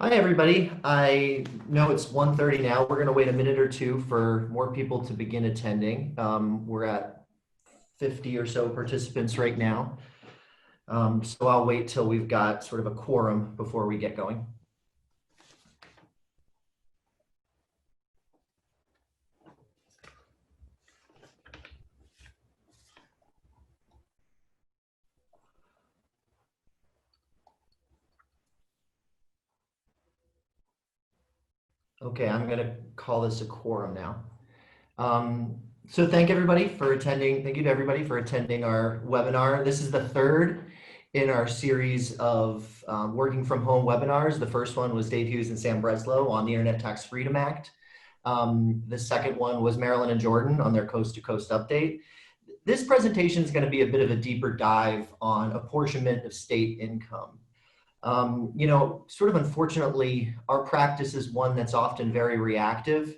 Hi, everybody. I know it's 1:30 now. We're going to wait a minute or two for more people to begin attending. We're at 50 or so participants right now. So I'll wait till we've got sort of a quorum before we get going. Okay, I'm going to call this a quorum now. So thank everybody for attending. Thank you to everybody for attending our webinar. This is the third in our series of working from home webinars. The first one was Dave Hughes and Sam Breslow on the Internet Tax Freedom Act. The second one was Marilyn and Jordan on their coast to coast update. This presentation is going to be a bit of a deeper dive on apportionment of state income. Sort of unfortunately, our practice is one that's often very reactive.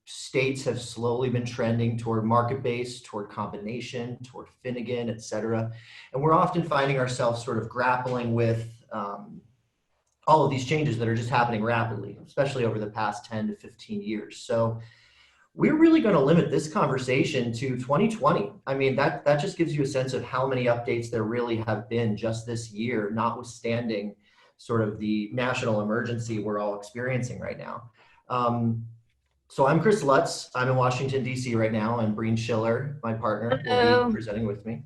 States have slowly been trending toward market-based, toward combination, toward Finnegan, et cetera. And we're often finding ourselves sort of grappling with all of these changes that are just happening rapidly, especially over the past 10 to 15 years. So we're really going to limit this conversation to 2020. I mean, that just gives you a sense of how many updates there really have been just this year, notwithstanding sort of the national emergency we're all experiencing right now. So I'm Chris Lutz. I'm in Washington, D.C. right now, and Breen Schiller, my partner, will be presenting with me.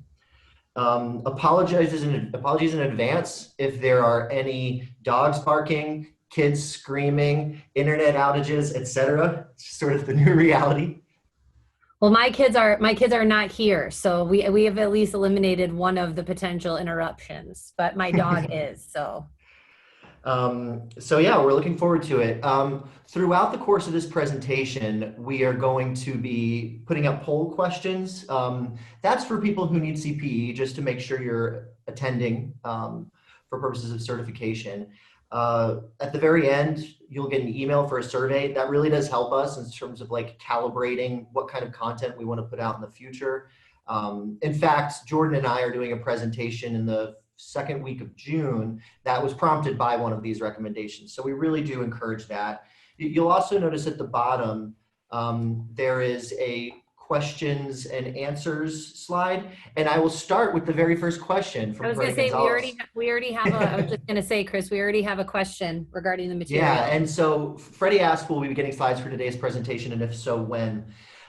Apologies in advance if there are any dogs barking, kids screaming, internet outages, etc. It's sort of the new reality. Well, my kids are not here, so we have at least eliminated one of the potential interruptions, but my dog is, so. So yeah, we're looking forward to it. Throughout the course of this presentation, we are going to be putting up poll questions. That's for people who need CPE, just to make sure you're attending for purposes of certification. At the very end, you'll get an email for a survey. That really does help us in terms of like calibrating what kind of content we want to put out in the future. In fact, Jordan and I are doing a presentation in the second week of June that was prompted by one of these recommendations. So we really do encourage that. You'll also notice at the bottom, there is a questions and answers slide. And I will start with the very first question from Freddie Gonzalez. we already have I was just gonna say, Chris, we already have a question regarding the material. Yeah, and so Freddie asked, will we be getting slides for today's presentation? And if so, when?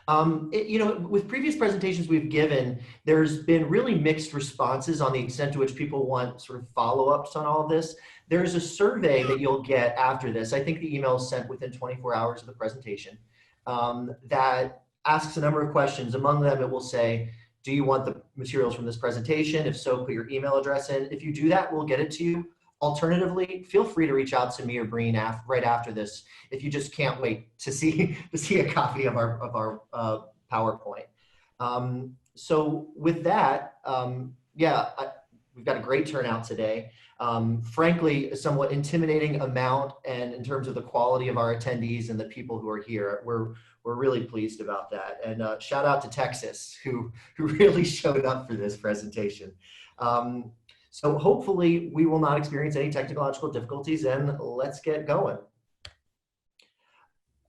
With previous presentations we've given, there's been really mixed responses on the extent to which people want sort of follow-ups on all of this. There's a survey that you'll get after this. I think the email is sent within 24 hours of the presentation that asks a number of questions. Among them, it will say, do you want the materials from this presentation? If so, put your email address in. If you do that, we'll get it to you. Alternatively, feel free to reach out to me or Breen right after this if you just can't wait to see a copy of our PowerPoint. So with that, we've got a great turnout today. Frankly, a somewhat intimidating amount, and in terms of the quality of our attendees and the people who are here, we're really pleased about that. And shout out to Texas, who really showed up for this presentation. So hopefully we will not experience any technological difficulties, and let's get going.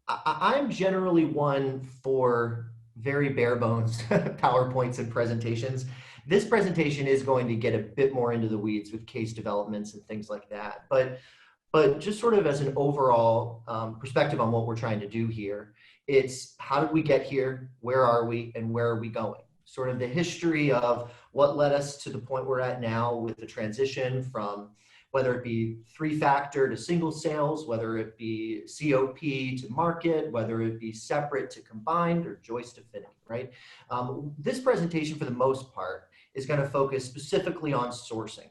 I'm generally one for very bare bones PowerPoints and presentations. This presentation is going to get a bit more into the weeds with case developments and things like that. But just sort of as an overall perspective on what we're trying to do here, it's how did we get here, where are we, and where are we going? Sort of the history of what led us to the point we're at now with the transition from whether it be three-factor to single sales, whether it be COP to market, whether it be separate to combined or joist to Finnegan, right? This presentation, for the most part, is going to focus specifically on sourcing.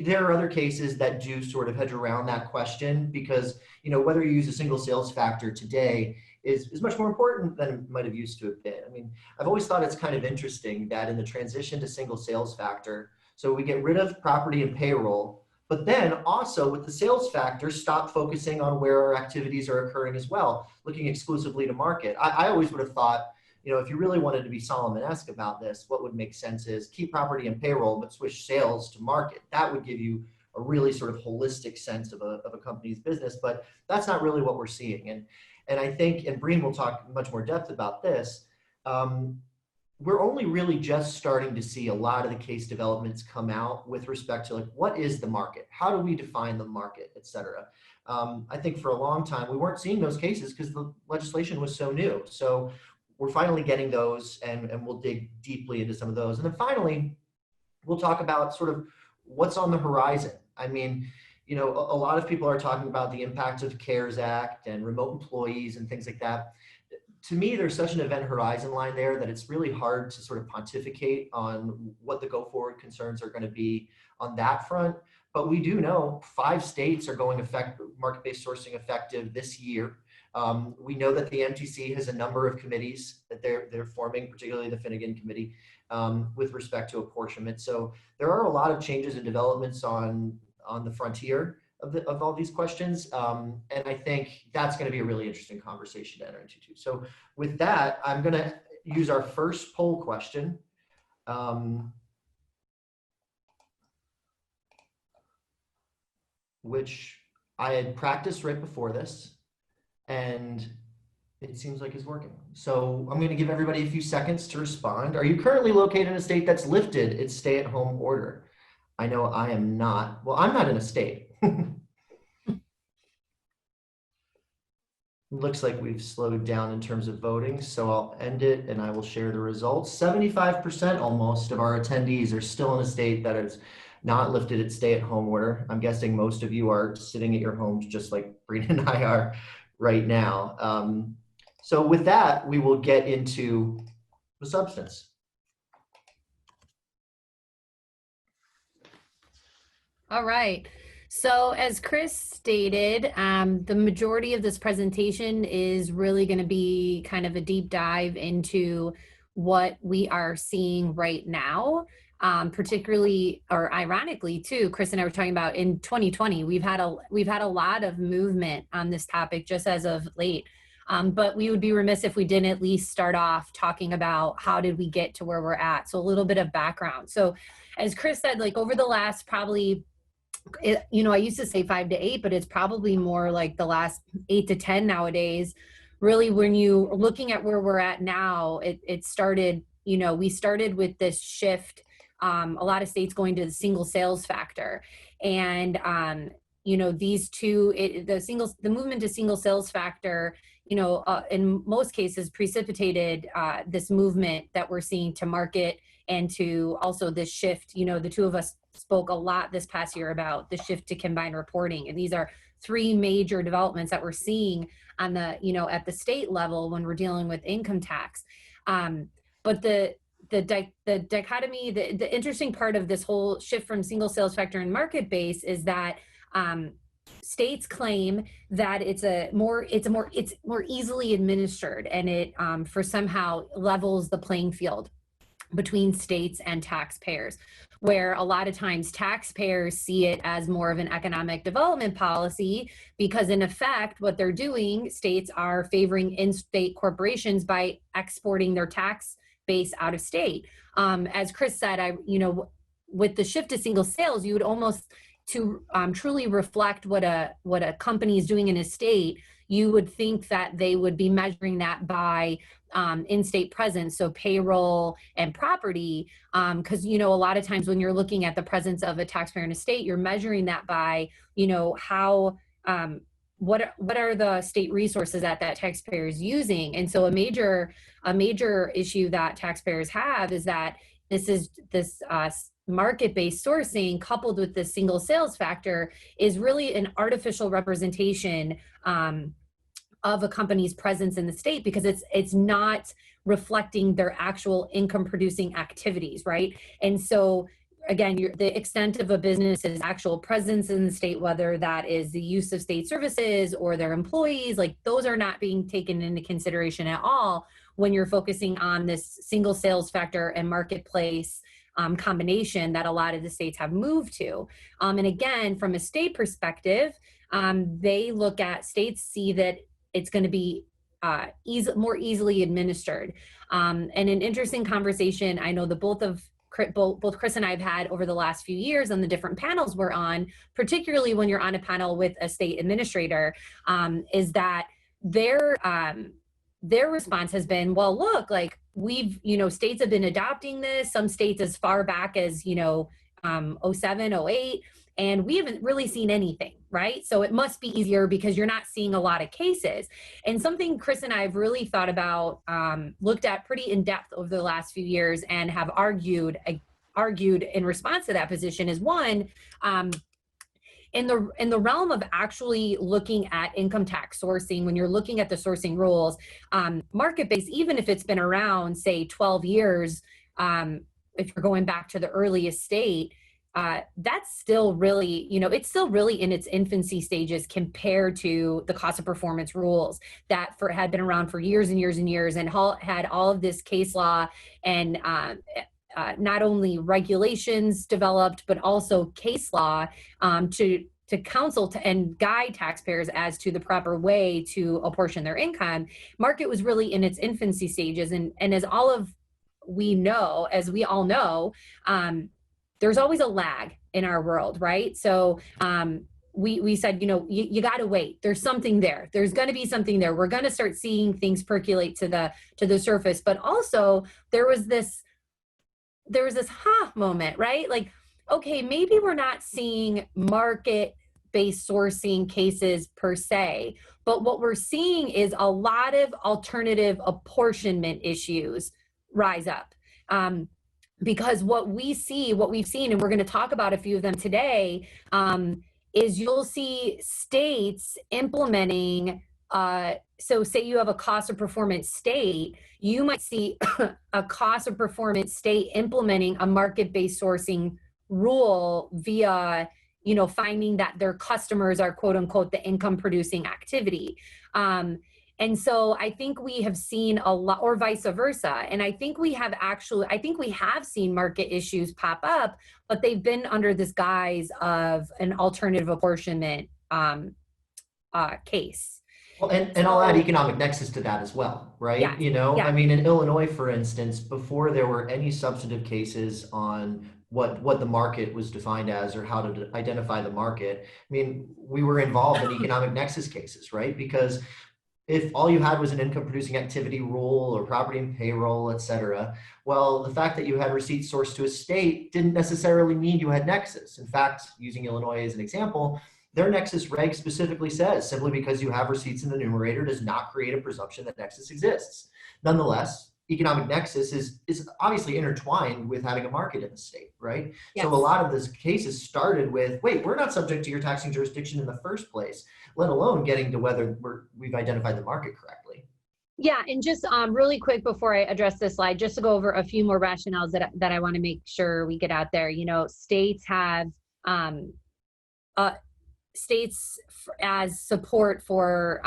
There are other cases that do sort of hedge around that question because, whether you use a single sales factor today is much more important than it might have used to have been. I mean, I've always thought it's kind of interesting that in the transition to single sales factor, so we get rid of property and payroll, but then also with the sales factor, stop focusing on where our activities are occurring as well, looking exclusively to market. I always would have thought, if you really wanted to be Solomon-esque about this, what would make sense is keep property and payroll, but switch sales to market. That would give you really sort of holistic sense of a company's business, but that's not really what we're seeing. And I think, and Breen will talk much more depth about this, we're only really just starting to see a lot of the case developments come out with respect to like, what is the market? How do we define the market, et cetera? I think for a long time, we weren't seeing those cases because the legislation was so new. So we're finally getting those, and we'll dig deeply into some of those. And then finally, we'll talk about sort of what's on the horizon. I mean, you know, a lot of people are talking about the impact of CARES Act and remote employees and things like that. To me, there's such an event horizon line there that it's really hard to sort of pontificate on what the go forward concerns are going to be on that front. But we do know 5 states are going market-based sourcing effective this year. We know that the MTC has a number of committees that they're forming, particularly the Finnegan Committee, with respect to apportionment. So there are a lot of changes and developments on the frontier of all these questions. And I think that's going to be a really interesting conversation to enter into too. So with that, I'm going to use our first poll question. Which I had practiced right before this, and it seems like it's working. So I'm going to give everybody a few seconds to respond. Are you currently located in a state that's lifted its stay-at-home order? I know I am not. Well, I'm not in a state. Looks like we've slowed down in terms of voting, so I'll end it and I will share the results. 75% almost of our attendees are still in a state that has not lifted its stay-at-home order. I'm guessing most of you are sitting at your homes just like Breen and I are right now. So with that, we will get into the substance. All right. So as Chris stated, the majority of this presentation is really going to be kind of a deep dive into what we are seeing right now, particularly, or ironically too, Chris and I were talking about in 2020, we've had a lot of movement on this topic just as of late. But we would be remiss if we didn't at least start off talking about how did we get to where we're at. So a little bit of background. So as Chris said, like over the last probably, you know, I used to say 5 to 8, but it's probably more like the last 8 to 10 nowadays. Really, when you are looking at where we're at now, it started, you know, we started with this shift, a lot of states going to the single sales factor. And, you know, these two, the movement to single sales factor, you know, in most cases precipitated this movement that we're seeing to market and to also this shift. You know, the two of us spoke a lot this past year about the shift to combined reporting. And these are 3 major developments that we're seeing on the, you know, at the state level when we're dealing with income tax. But the dichotomy, the interesting part of this whole shift from single sales factor and market base is that states claim that it's more easily administered, and it for somehow levels the playing field between states and taxpayers, where a lot of times taxpayers see it as more of an economic development policy, because in effect, what they're doing, states are favoring in-state corporations by exporting their tax base out of state. As Chris said, you know, with the shift to single sales, you would almost, to truly reflect what a company is doing in a state, you would think that they would be measuring that by in-state presence, so payroll and property, because, you know, a lot of times when you're looking at the presence of a taxpayer in a state, you're measuring that by, you know, how, what are the state resources that taxpayer is using. And so a major issue that taxpayers have is that this market-based sourcing coupled with the single sales factor is really an artificial representation of a company's presence in the state, because it's not reflecting their actual income producing activities, right? And so again, the extent of a business's actual presence in the state, whether that is the use of state services or their employees, like those are not being taken into consideration at all when you're focusing on this single sales factor and marketplace combination that a lot of the states have moved to. And again, from a state perspective, they look at, states see that it's going to be more easily administered. And an interesting conversation, I know the both of both Chris and I have had over the last few years on the different panels we're on, particularly when you're on a panel with a state administrator, is that their response has been, well, look, like we've, states have been adopting this, some states as far back as, 07, 08, and we haven't really seen anything, right? So it must be easier because you're not seeing a lot of cases. And something Chris and I have really thought about, looked at pretty in depth over the last few years and have argued in response to that position is one, in the realm of actually looking at income tax sourcing, when you're looking at the sourcing rules, market-based, even if it's been around, say, 12 years, if you're going back to the earliest state, that's still really, it's still really in its infancy stages compared to the cost of performance rules that had been around for years and years and years and had all of this case law and not only regulations developed, but also case law to counsel and guide taxpayers as to the proper way to apportion their income. Market was really in its infancy stages. And as we all know, there's always a lag in our world, right? So we said, you got to wait. There's something there. There's going to be something there. We're going to start seeing things percolate to the surface. But also there was this moment, right? Like, okay, maybe we're not seeing market-based sourcing cases per se, but what we're seeing is a lot of alternative apportionment issues rise up. Because what we've seen, and we're going to talk about a few of them today, is you'll see states implementing, so say you have a cost of performance state, you might see a cost of performance state implementing a market-based sourcing rule via, finding that their customers are quote unquote the income producing activity. And so I think we have seen a lot, or vice versa. And I think we have seen market issues pop up, but they've been under this guise of an alternative apportionment case. Well, and I'll add economic nexus to that as well, right? Yeah. I mean, in Illinois, for instance, before there were any substantive cases on what the market was defined as or how to identify the market, I mean, we were involved in economic nexus cases, right? Because if all you had was an income producing activity rule or property and payroll, et cetera, well, the fact that you had receipts sourced to a state didn't necessarily mean you had nexus. In fact, using Illinois as an example, their nexus reg specifically says simply because you have receipts in the numerator does not create a presumption that nexus exists. Nonetheless, economic nexus is obviously intertwined with having a market in the state, right? Yes. So a lot of these cases started with, wait, we're not subject to your taxing jurisdiction in the first place, let alone getting to whether we've identified the market correctly. Yeah, and just really quick before I address this slide, just to go over a few more rationales that I want to make sure we get out there. States have states as support for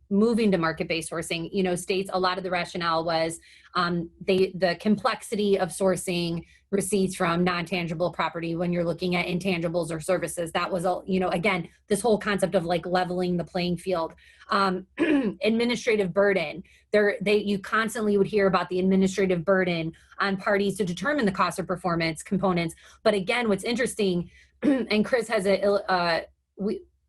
moving to market-based sourcing. States, a lot of the rationale was the complexity of sourcing receipts from non-tangible property when you're looking at intangibles or services. That was, again, this whole concept of like leveling the playing field. Administrative burden. You constantly would hear about the administrative burden on parties to determine the cost of performance components. But again, what's interesting, and Chris has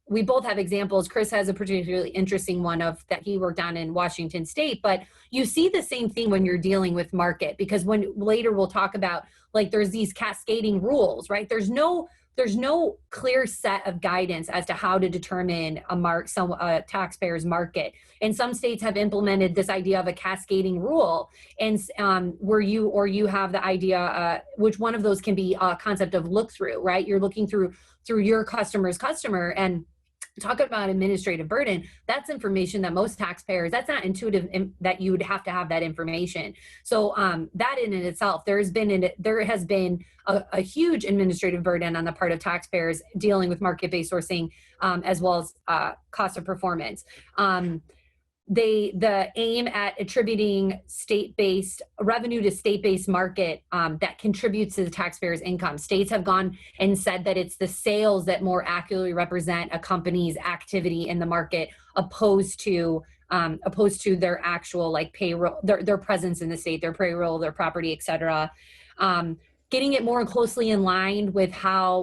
we both have examples. Chris has a particularly interesting one of that he worked on in Washington State, but you see the same thing when you're dealing with market, because when later we'll talk about, like, there's these cascading rules, right? There's no clear set of guidance as to how to determine a taxpayer's market. And some states have implemented this idea of a cascading rule, and where you have the idea, which one of those can be a concept of look through, right? You're looking through your customer's customer, and talk about administrative burden. That's information that most taxpayers, that's not intuitive that you would have to have that information. So that in itself, there has been a huge administrative burden on the part of taxpayers dealing with market-based sourcing, as well as cost of performance. The aim at attributing state-based revenue to state-based market that contributes to the taxpayer's income. States have gone and said that it's the sales that more accurately represent a company's activity in the market, opposed to their actual, like, payroll, their presence in the state, their payroll, their property, et cetera. Getting it more closely in line with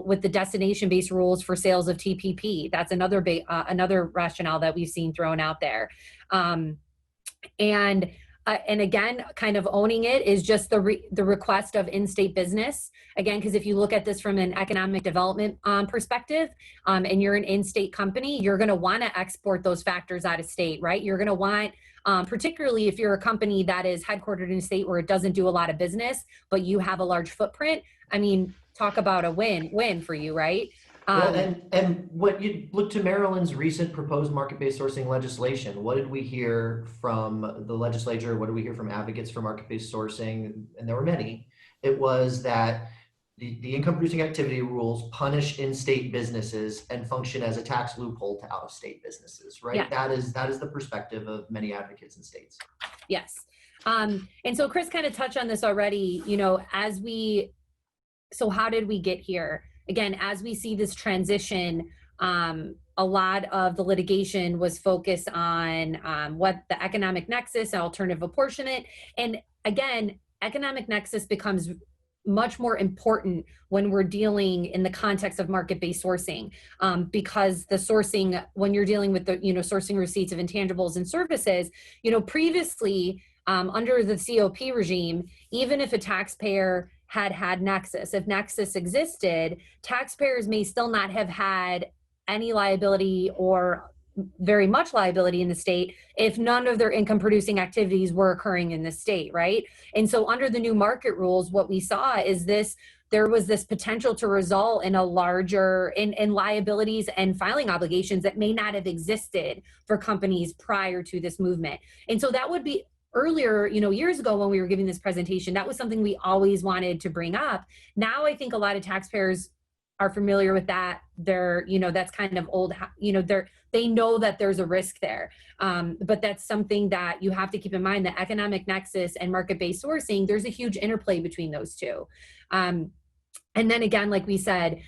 with the destination-based rules for sales of TPP. That's another rationale that we've seen thrown out there. And again, kind of owning it is just the request of in-state business. Again, because if you look at this from an economic development perspective, and you're an in-state company, you're going to want to export those factors out of state, right? You're going to want, particularly if you're a company that is headquartered in a state where it doesn't do a lot of business, but you have a large footprint. I mean, talk about a win for you, right? Well, and what you look to Maryland's recent proposed market-based sourcing legislation, what did we hear from the legislature? What did we hear from advocates for market-based sourcing? And there were many. It was that the income-producing activity rules punish in-state businesses and function as a tax loophole to out-of-state businesses, right? Yeah. That is the perspective of many advocates in states. Yes. And so Chris kind of touched on this already, you know, so how did we get here? Again, as we see this transition, a lot of the litigation was focused on what the economic nexus, alternative apportionment. And again, economic nexus becomes much more important when we're dealing in the context of market-based sourcing, because the sourcing, when you're dealing with the, you know, sourcing receipts of intangibles and services, you know, previously under the COP regime, even if a taxpayer had nexus, if nexus existed, taxpayers may still not have had any liability or very much liability in the state if none of their income producing activities were occurring in the state, right? And so under the new market rules, what we saw is there was this potential to result in a larger in liabilities and filing obligations that may not have existed for companies prior to this movement. And so that would be earlier, you know, years ago when we were giving this presentation, that was something we always wanted to bring up. Now I think a lot of taxpayers are familiar with that. They're, you know, that's kind of old, you know, they know that there's a risk there. But that's something that you have to keep in mind, that economic nexus and market-based sourcing, there's a huge interplay between those two. And then again, like we said,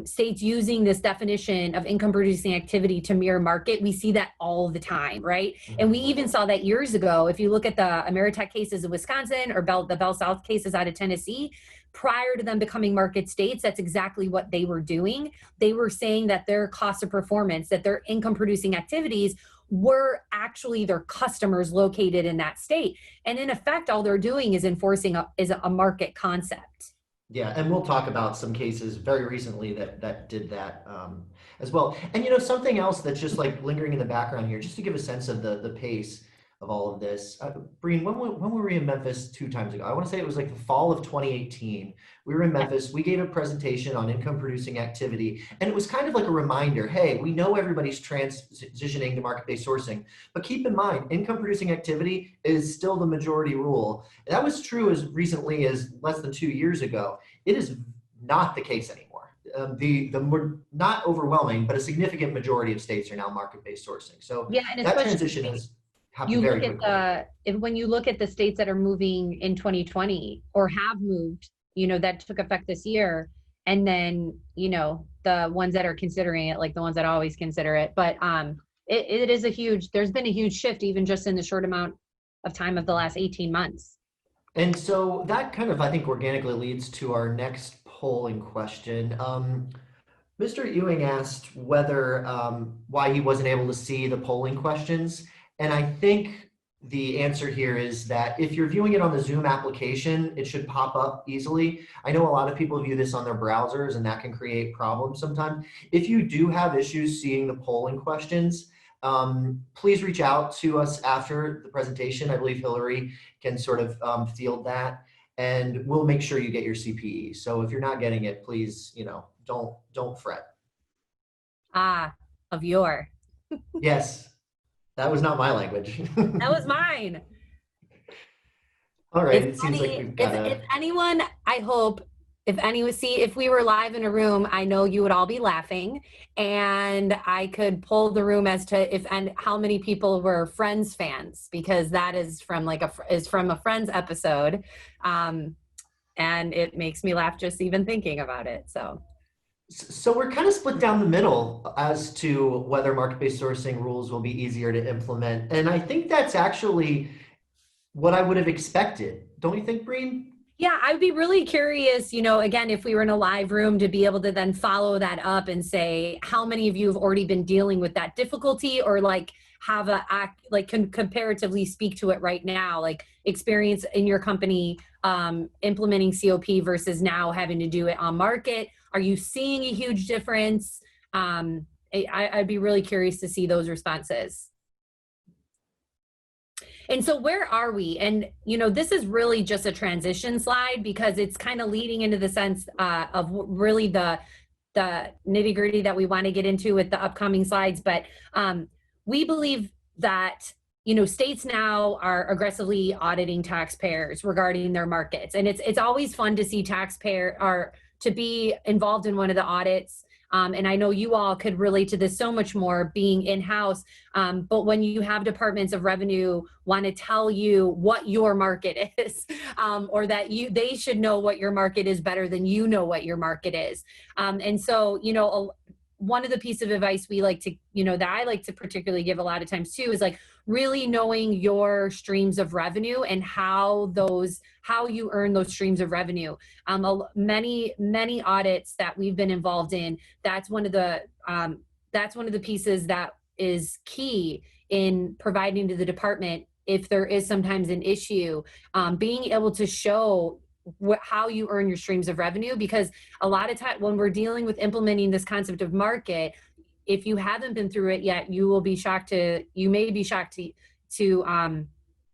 states using this definition of income producing activity to mirror market, we see that all the time, right? And we even saw that years ago. If you look at the Ameritech cases of Wisconsin or the Bell South cases out of Tennessee, prior to them becoming market states, that's exactly what they were doing. They were saying that their cost of performance, that their income producing activities were actually their customers located in that state. And in effect, all they're doing is enforcing a market concept. Yeah, and we'll talk about some cases very recently that did that as well. And you know, something else that's just like lingering in the background here, just to give a sense of the pace of all of this. Breen, when were we in Memphis 2 times ago? I want to say it was like the fall of 2018. We were in Memphis. We gave a presentation on income producing activity, and it was kind of like a reminder, hey, we know everybody's transitioning to market-based sourcing, but keep in mind, income producing activity is still the majority rule. That was true as recently as less than 2 years ago. It is not the case anymore. Not overwhelming, but a significant majority of states are now market-based sourcing. So yeah, and that transition has happened very quickly. When you look at the states that are moving in 2020 or have moved, you know, that took effect this year, and then, you know, the ones that are considering it, like the ones that always consider it, but it is there's been a huge shift even just in the short amount of time of the last 18 months. And so that kind of, I think, organically leads to our next polling question. Mr. Ewing asked whether why he wasn't able to see the polling questions. And I think the answer here is that if you're viewing it on the Zoom application, it should pop up easily. I know a lot of people view this on their browsers, and that can create problems sometimes. If you do have issues seeing the polling questions, please reach out to us after the presentation. I believe Hillary can sort of field that, and we'll make sure you get your CPE. So if you're not getting it, please, you know, don't fret. Of your. Yes. That was not my language. That was mine. All right. It seems like we've got if anyone, I hope, if we were live in a room, I know you would all be laughing, and I could pull the room as to how many people were Friends fans, because that is from a Friends episode. And it makes me laugh just even thinking about it. So we're kind of split down the middle as to whether market-based sourcing rules will be easier to implement. And I think that's actually what I would have expected. Don't you think, Breen? Yeah, I'd be really curious, again, if we were in a live room to be able to then follow that up and say, how many of you have already been dealing with that difficulty, or like have can comparatively speak to it right now, like experience in your company implementing COP versus now having to do it on market. Are you seeing a huge difference? I'd be really curious to see those responses. And so where are we? And, this is really just a transition slide because it's kind of leading into the sense of really the nitty gritty that we want to get into with the upcoming slides. But we believe that, states now are aggressively auditing taxpayers regarding their markets. And it's always fun to see to be involved in one of the audits. And I know you all could relate to this so much more being in-house. But when you have departments of revenue want to tell you what your market is, or that they should know what your market is better than you know what your market is. And so, one of the pieces of advice we like to, that I like to particularly give a lot of times too, is like really knowing your streams of revenue and how you earn those streams of revenue. Many audits that we've been involved in, that's one of the pieces that is key in providing to the department if there is sometimes an issue, being able to show how you earn your streams of revenue, because a lot of time when we're dealing with implementing this concept of market, if you haven't been through it yet, you may be shocked to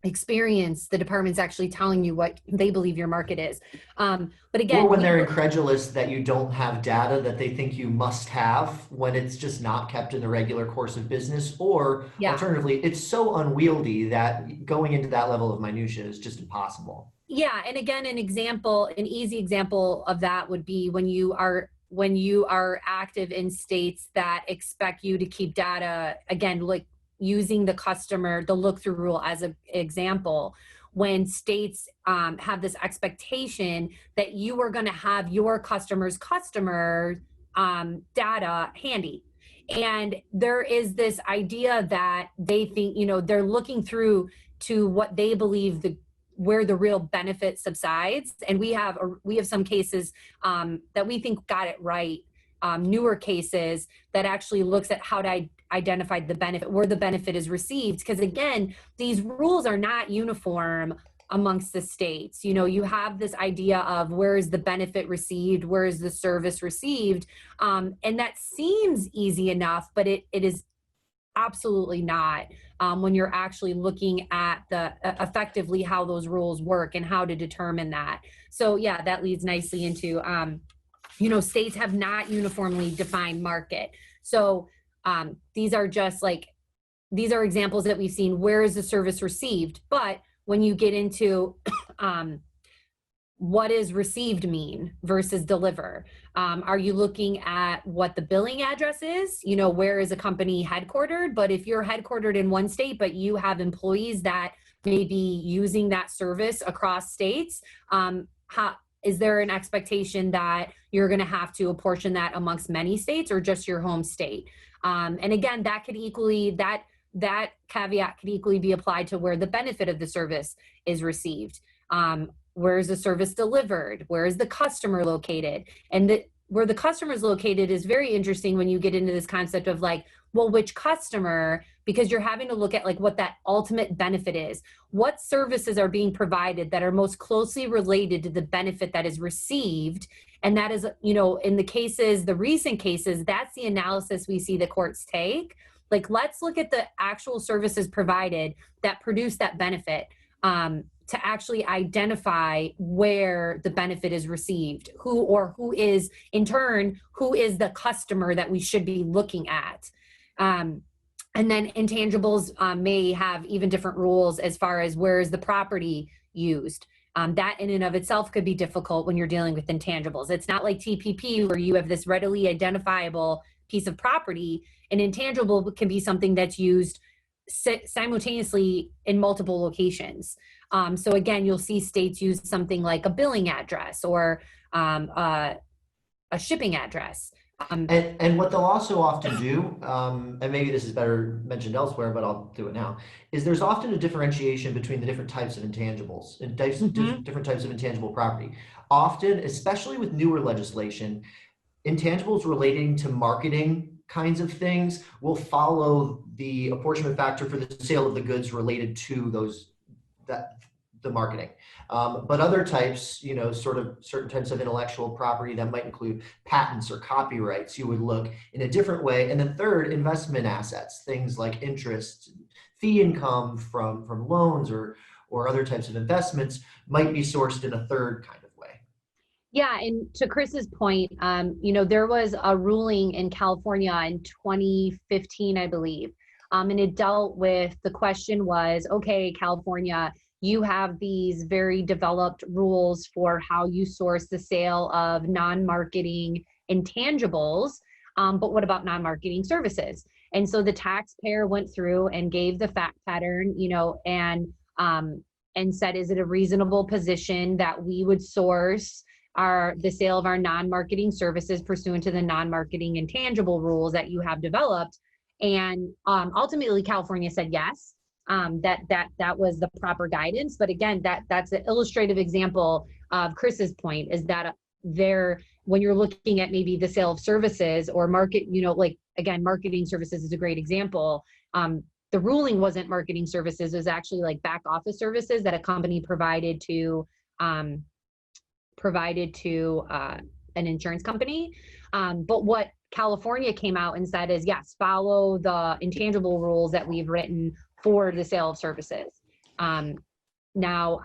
experience the departments actually telling you what they believe your market is. But again, or when they're incredulous that you don't have data that they think you must have when it's just not kept in the regular course of business, or alternatively, it's so unwieldy that going into that level of minutia is just impossible. Yeah, and again, an easy example of that would be when you are active in states that expect you to keep data, again, like using the look-through rule as an example. When states have this expectation that you are going to have your customer data handy. And there is this idea that they think, they're looking through to what they believe where the real benefit subsides. And we have some cases that we think got it right, newer cases that actually looks at how to identify the benefit, where the benefit is received. Because again, these rules are not uniform amongst the states. You have this idea of where is the benefit received, where is the service received, and that seems easy enough, but it is absolutely not, when you're actually looking at effectively how those rules work and how to determine that. So yeah, that leads nicely into, states have not uniformly defined market. So these are examples that we've seen. Where is the service received? But when you get into what does received mean versus deliver? Are you looking at what the billing address is? Where is a company headquartered? But if you're headquartered in one state, but you have employees that may be using that service across states, is there an expectation that you're going to have to apportion that amongst many states or just your home state? And again, that caveat could equally be applied to where the benefit of the service is received. Where is the service delivered? Where is the customer located? And where the customer is located is very interesting when you get into this concept of which customer, because you're having to look at like what that ultimate benefit is. What services are being provided that are most closely related to the benefit that is received? And that is, you know, in the recent cases, that's the analysis we see the courts take. Like, let's look at the actual services provided that produce that benefit, to actually identify where the benefit is received, who is the customer that we should be looking at. And then intangibles may have even different rules as far as where is the property used. That in and of itself could be difficult when you're dealing with intangibles. It's not like TPP where you have this readily identifiable piece of property. An intangible can be something that's used simultaneously in multiple locations. So again, you'll see states use something like a billing address or a shipping address. And what they'll also often do, and maybe this is better mentioned elsewhere, but I'll do it now, is there's often a differentiation between the different types of intangibles and Mhm. different types of intangible property. Often, especially with newer legislation, intangibles relating to marketing kinds of things will follow the apportionment factor for the sale of the goods related to those that the marketing. But other types, sort of certain types of intellectual property that might include patents or copyrights, you would look in a different way. And then third, investment assets, things like interest, fee income from loans or other types of investments might be sourced in a third kind of way. Yeah, and to Chris's point, there was a ruling in California in 2015, I believe, and it dealt with the question was, okay, California, you have these very developed rules for how you source the sale of non-marketing intangibles, but what about non-marketing services? And so the taxpayer went through and gave the fact pattern, and said, is it a reasonable position that we would source the sale of our non-marketing services pursuant to the non-marketing intangible rules that you have developed? And ultimately, California said yes. That was the proper guidance. But again, that's an illustrative example of Chris's point, is that when you're looking at maybe the sale of services or marketing services is a great example. The ruling wasn't marketing services; it was actually like back office services that a company provided to an insurance company. But what California came out and said is, yes, follow the intangible rules that we've written for the sale of services. Now,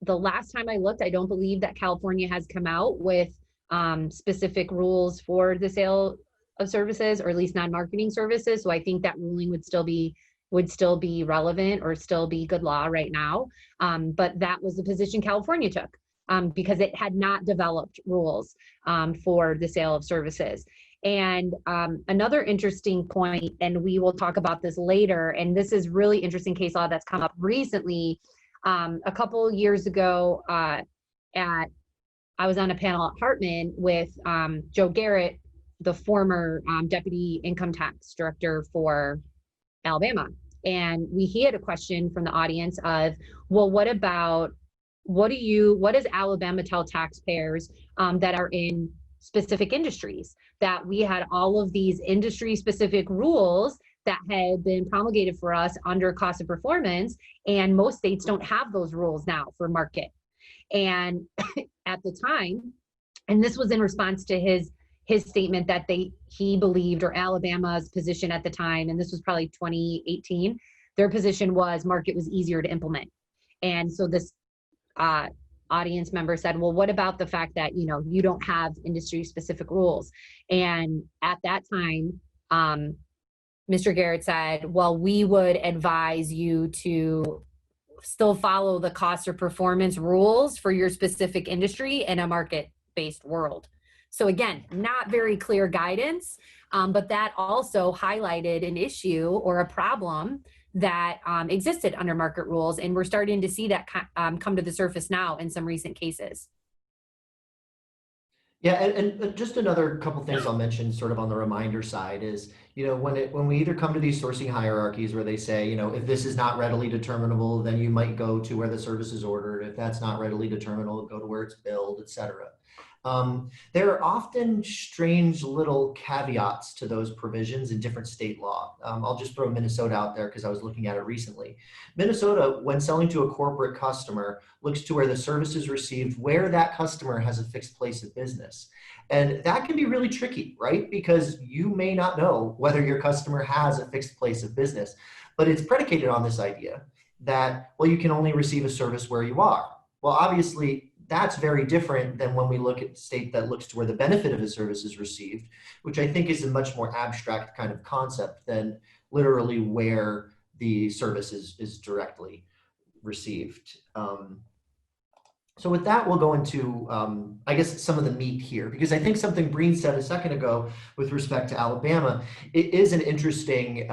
the last time I looked, I don't believe that California has come out with specific rules for the sale of services, or at least non-marketing services. So I think that ruling would still be relevant or still be good law right now. But that was the position California took. Because it had not developed rules for the sale of services. And another interesting point, and we will talk about this later, and this is really interesting case law that's come up recently. A couple years ago, I was on a panel at Hartman with Joe Garrett, the former deputy income tax director for Alabama. And he had a question from the audience of, well, what does Alabama tell taxpayers that are in specific industries? That we had all of these industry specific rules that had been promulgated for us under cost of performance, and most states don't have those rules now for market. And at the time, and this was in response to his statement that he believed, or Alabama's position at the time, and this was probably 2018, their position was market was easier to implement. And so this audience member said, well, what about the fact that, you don't have industry specific rules? And at that time, Mr. Garrett said, well, we would advise you to still follow the cost or performance rules for your specific industry in a market-based world. So again, not very clear guidance, but that also highlighted an issue or a problem that existed under market rules. And we're starting to see that come to the surface now in some recent cases. Yeah, and just another couple things I'll mention sort of on the reminder side is, when we either come to these sourcing hierarchies where they say, if this is not readily determinable, then you might go to where the service is ordered. If that's not readily determinable, go to where it's billed, et cetera. There are often strange little caveats to those provisions in different state law. I'll just throw Minnesota out there because I was looking at it recently. Minnesota, when selling to a corporate customer, looks to where the service is received, where that customer has a fixed place of business. And that can be really tricky, right? Because you may not know whether your customer has a fixed place of business, but it's predicated on this idea that, well, you can only receive a service where you are. Well, obviously, that's very different than when we look at the state that looks to where the benefit of a service is received, which I think is a much more abstract kind of concept than literally where the service is directly received. So with that, we'll go into, I guess, some of the meat here, because I think something Breen said a second ago with respect to Alabama, it is an interesting,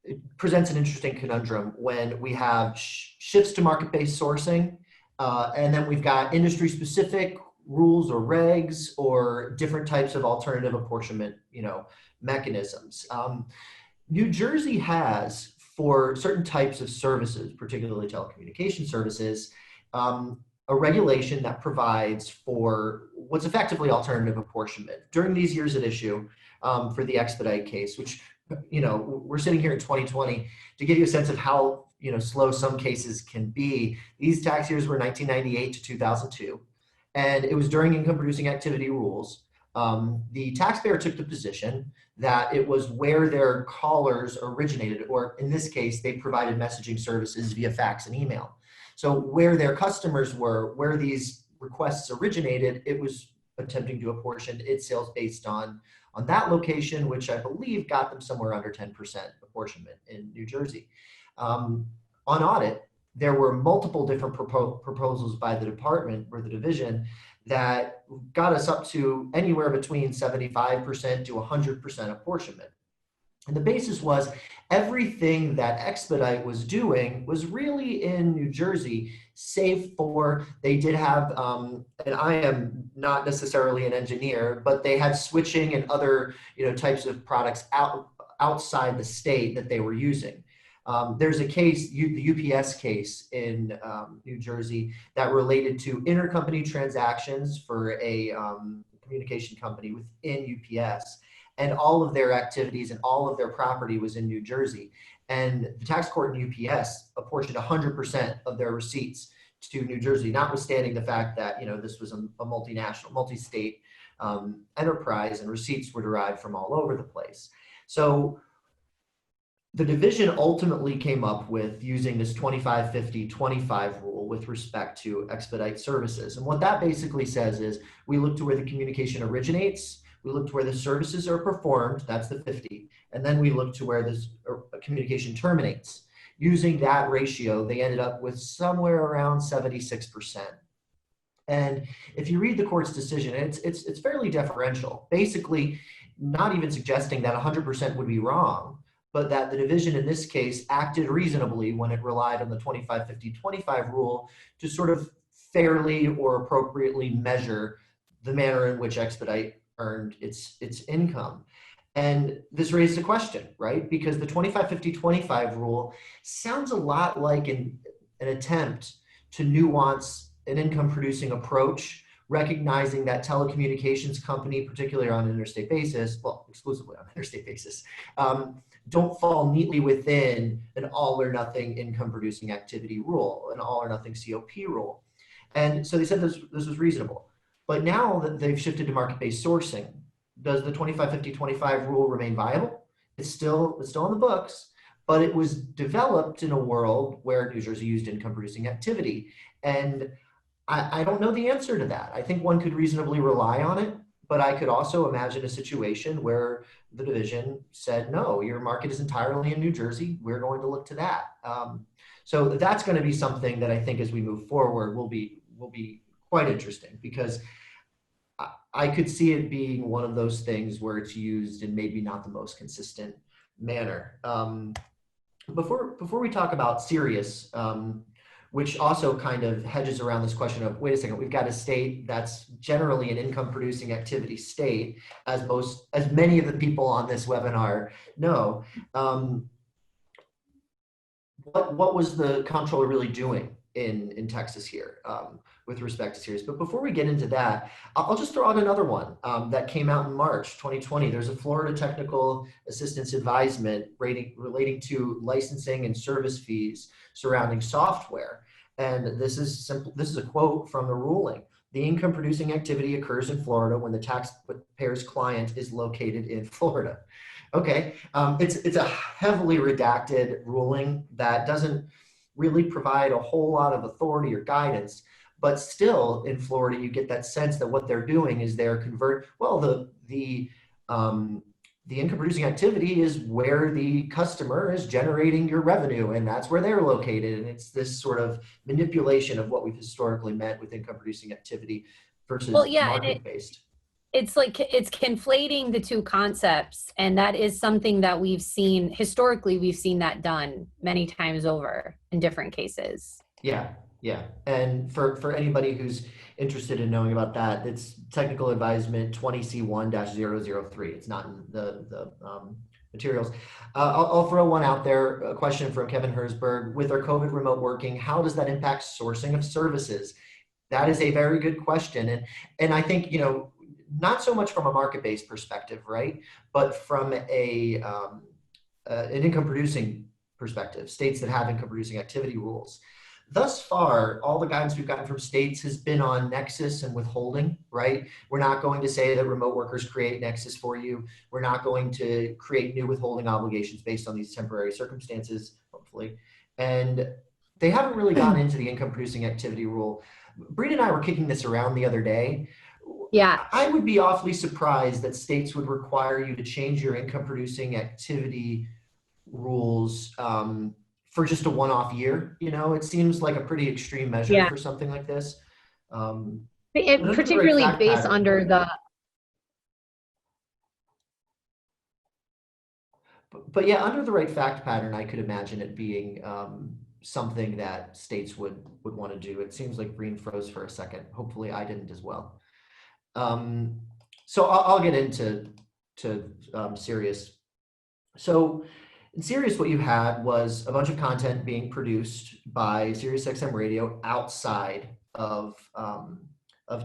it presents an interesting conundrum when we have shifts to market-based sourcing, and then we've got industry-specific rules or regs or different types of alternative apportionment, mechanisms. New Jersey has, for certain types of services, particularly telecommunication services, a regulation that provides for what's effectively alternative apportionment. During these years at issue, for the expedite case, which, we're sitting here in 2020, to give you a sense of how, slow some cases can be. These tax years were 1998 to 2002, and it was during income producing activity rules. The taxpayer took the position that it was where their callers originated, or in this case, they provided messaging services via fax and email. So where their customers were, where these requests originated, it was attempting to apportion its sales based on that location, which I believe got them somewhere under 10% apportionment in New Jersey. On audit, there were multiple different proposals by the department or the division that got us up to anywhere between 75% to 100% apportionment. And the basis was everything that Expedite was doing was really in New Jersey, save for they did have, and I am not necessarily an engineer, but they had switching and other types of products outside the state that they were using. There's a case, the UPS case in New Jersey, that related to intercompany transactions for a communication company within UPS. And all of their activities and all of their property was in New Jersey. And the tax court in UPS apportioned 100% of their receipts to New Jersey, notwithstanding the fact that this was a multinational, multi-state enterprise, and receipts were derived from all over the place. So the division ultimately came up with using this 25-50-25 rule with respect to expedite services. And what that basically says is we look to where the communication originates, we look to where the services are performed, that's the 50, and then we look to where this communication terminates. Using that ratio, they ended up with somewhere around 76%. And if you read the court's decision, it's fairly deferential, basically not even suggesting that 100% would be wrong, but that the division in this case acted reasonably when it relied on the 25-50-25 rule to sort of fairly or appropriately measure the manner in which expedite earned its income. And this raised a question, right? Because the 25-50-25 rule sounds a lot like an attempt to nuance an income producing approach, recognizing that telecommunications company, particularly on an interstate basis, well, exclusively on an interstate basis, don't fall neatly within an all or nothing income producing activity rule, an all or nothing COP rule. And so they said this was reasonable. But now that they've shifted to market-based sourcing, does the 25-50-25 rule remain viable? It's still on the books, but it was developed in a world where New Jersey used income producing activity. And I don't know the answer to that. I think one could reasonably rely on it, but I could also imagine a situation where the division said, no, your market is entirely in New Jersey. We're going to look to that. So that's going to be something that I think as we move forward will be quite interesting, because I could see it being one of those things where it's used in maybe not the most consistent manner. Before we talk about serious, which also kind of hedges around this question of, wait a second, we've got a state that's generally an income producing activity state, as many of the people on this webinar know. What was the comptroller really doing in Texas here with respect to serious? But before we get into that, I'll just throw out another one that came out in March 2020. There's a Florida Technical Assistance Advisement relating to licensing and service fees surrounding software. And this is a quote from the ruling. The income producing activity occurs in Florida when the taxpayer's client is located in Florida. Okay, it's a heavily redacted ruling that doesn't really provide a whole lot of authority or guidance, but still in Florida, you get that sense that what they're doing is they're the income producing activity is where the customer is generating your revenue, and that's where they're located. And it's this sort of manipulation of what we've historically meant with income producing activity versus market-based. It's like it's conflating the two concepts, and that is something that we've seen historically. We've seen that done many times over in different cases. Yeah, Yeah, and for anybody who's interested in knowing about that, it's technical advisement 20C1-003. It's not in the materials. I'll throw one out there, a question from Kevin Hersberg. With our COVID remote working, how does that impact sourcing of services? That is a very good question. And I think, not so much from a market-based perspective, right? But from an income producing perspective, states that have income producing activity rules. Thus far, all the guidance we've gotten from states has been on nexus and withholding, right? We're not going to say that remote workers create nexus for you. We're not going to create new withholding obligations based on these temporary circumstances, hopefully. And they haven't really gotten into the income producing activity rule. Breen and I were kicking this around the other day. Yeah. I would be awfully surprised that states would require you to change your income producing activity rules for just a one-off year. It seems like a pretty extreme measure for something like this. Particularly based under the. But yeah, under the right fact pattern, I could imagine it being something that states would want to do. It seems like Breen froze for a second. Hopefully I didn't as well. So I'll get into Sirius. So in Sirius, what you had was a bunch of content being produced by SiriusXM Radio outside of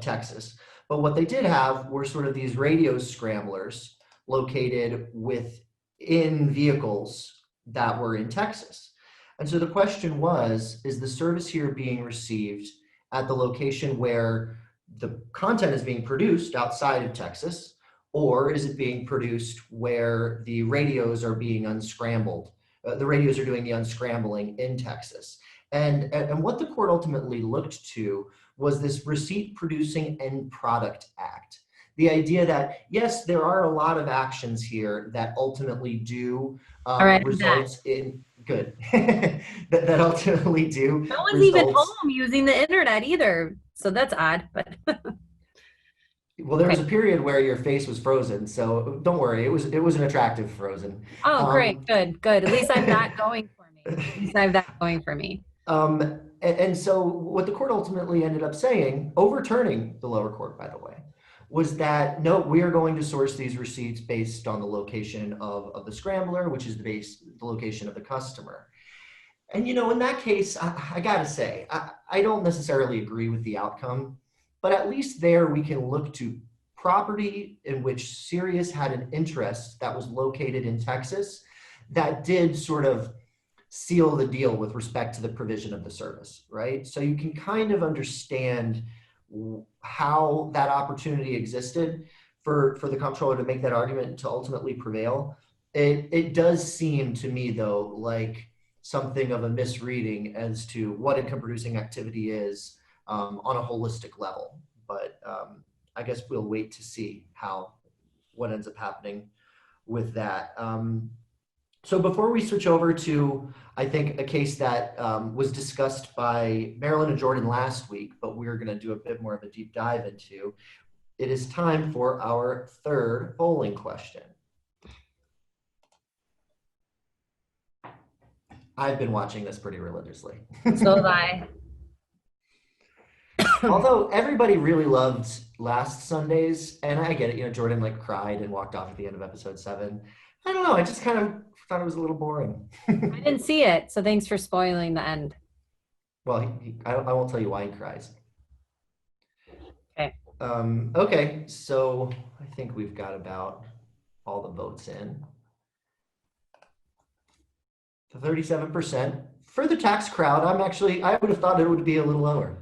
Texas. But what they did have were sort of these radio scramblers located within vehicles that were in Texas. And so the question was, is the service here being received at the location where the content is being produced outside of Texas, or is it being produced where the radios are being unscrambled? The radios are doing the unscrambling in Texas. And what the court ultimately looked to was this receipt producing end product act. The idea that, yes, there are a lot of actions here that ultimately do result in good, that ultimately do. No one's even home using the internet either. So that's odd, but. Well, there was a period where your face was frozen, so don't worry. It was an attractive frozen. Oh, great, good. At least I'm not going for me. At least I have that going for me. And so what the court ultimately ended up saying, overturning the lower court, by the way, was that no, we are going to source these receipts based on the location of the scrambler, which is the location of the customer. And in that case, I gotta say, I don't necessarily agree with the outcome. But at least there we can look to property in which Sirius had an interest that was located in Texas that did sort of seal the deal with respect to the provision of the service, right? So you can kind of understand how that opportunity existed for the comptroller to make that argument to ultimately prevail. It does seem to me, though, like something of a misreading as to what income producing activity is on a holistic level, but I guess we'll wait to see what ends up happening with that. So before we switch over to, I think, a case that was discussed by Marilyn and Jordan last week, but we're going to do a bit more of a deep dive into, it is time for our third polling question. I've been watching this pretty religiously. So have I. Although everybody really loved last Sunday's, and I get it, Jordan cried and walked off at the end of episode 7. I don't know, I just kind of thought it was a little boring. I didn't see it, so thanks for spoiling the end. Well, I won't tell you why he cries. Okay. Okay, so I think we've got about all the votes in. The 37%. For the tax crowd, I would have thought it would be a little lower.